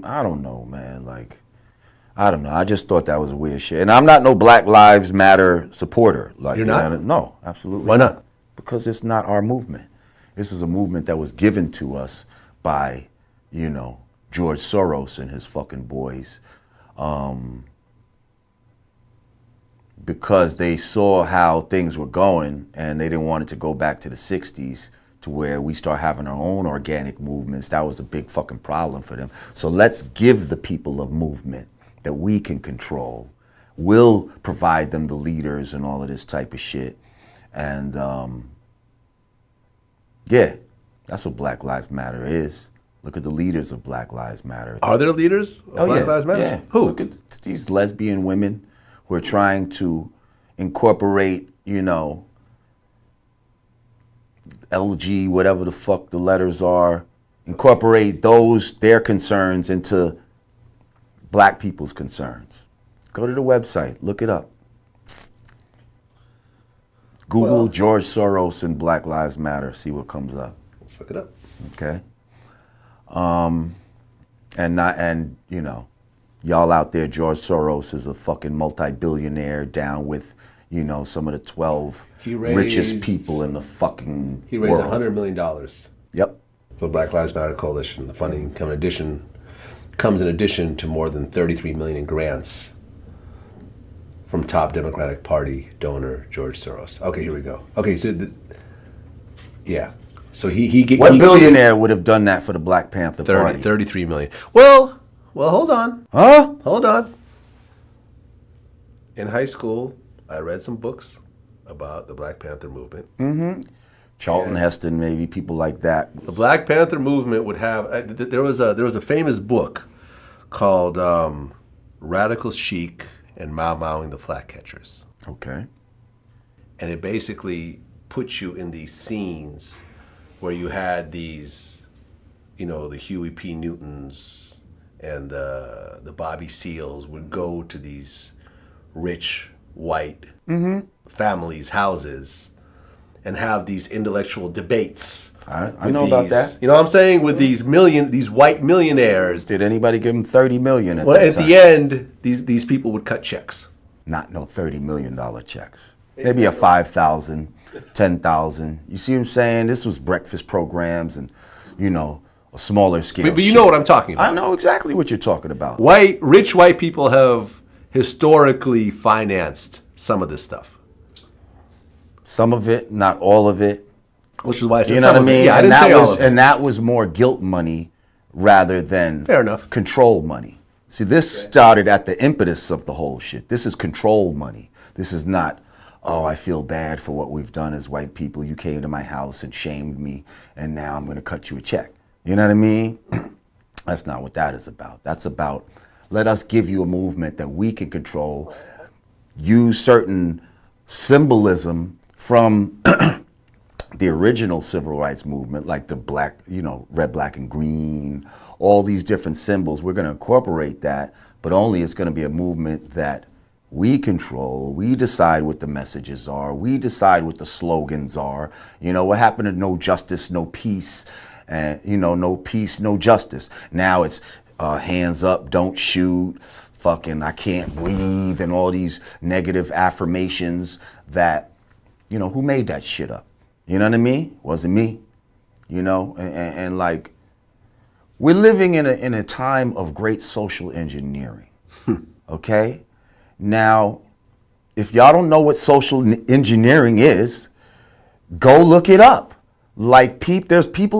I don't know, man. Like, I don't know. I just thought that was weird shit. And I'm not no Black Lives Matter supporter. Like, You're not? No, absolutely. Why not? Because it's not our movement. This is a movement that was given to us by, George Soros and his fucking boys. Because they saw how things were going and they didn't want it to go back to the 60s to where we start having our own organic movements. That was a big fucking problem for them. So let's give the people a movement that we can control. We'll provide them the leaders and all of this type of shit. And yeah, that's what Black Lives Matter is. Look at the leaders of Black Lives Matter. Are there leaders of Black Lives Matter? Yeah. Who? Look at these lesbian women who are trying to incorporate, LG, whatever the fuck the letters are, incorporate their concerns into black people's concerns. Go to the website, look it up. Google George Soros and Black Lives Matter, see what comes up. Let's look it up. Okay. Y'all out there, George Soros is a fucking multi-billionaire down with, some of the 12 richest people in the fucking He raised world. $100 million. Yep. For the Black Lives Matter Coalition. The funding comes in addition to more than $33 million in grants from top Democratic Party donor George Soros. Okay, here we go. Okay, so so What billionaire would have done that for the Black Panther Party? 33 million. Well, hold on. Huh? Hold on. In high school, I read some books about the Black Panther movement. Mm-hmm. Charlton Heston, maybe people like that. The Black Panther movement would have. There was a famous book called "Radical Chic and Mau Mauing the Flatcatchers." Okay. And it basically puts you in these scenes where you had these, the Huey P. Newtons and the Bobby Seals would go to these rich white families' houses and have these intellectual debates. I know about that. You know what I'm saying? With these white millionaires. Did anybody give them $30 million at that time? At the end, these people would cut checks. Not no $30 million checks. Maybe a 5,000, 10,000. You see what I'm saying? This was breakfast programs and, a smaller scale. But you know what I'm talking about. I know exactly what you're talking about. Rich white people have historically financed some of this stuff. Some of it, not all of it. Which is why I said You know what I mean? Yeah, I didn't say all of it. And that was more guilt money rather than Fair enough. Control money. See, this started at the impetus of the whole shit. This is control money. This is not, oh, I feel bad for what we've done as white people. You came to my house and shamed me, and now I'm going to cut you a check. You know what I mean? That's not what that is about. That's about, let us give you a movement that we can control, use certain symbolism from the original civil rights movement, like the black, red, black, and green, all these different symbols. We're going to incorporate that, but only it's going to be a movement that we control. We decide what the messages are. We decide what the slogans are. What happened to no justice, no peace, and, no peace, no justice. Now it's hands up, don't shoot, fucking I can't breathe, and all these negative affirmations that, who made that shit up? You know what I mean? Wasn't me. And like, we're living in a time of great social engineering. Okay? Now, if y'all don't know what social engineering is, go look it up. Like, there's people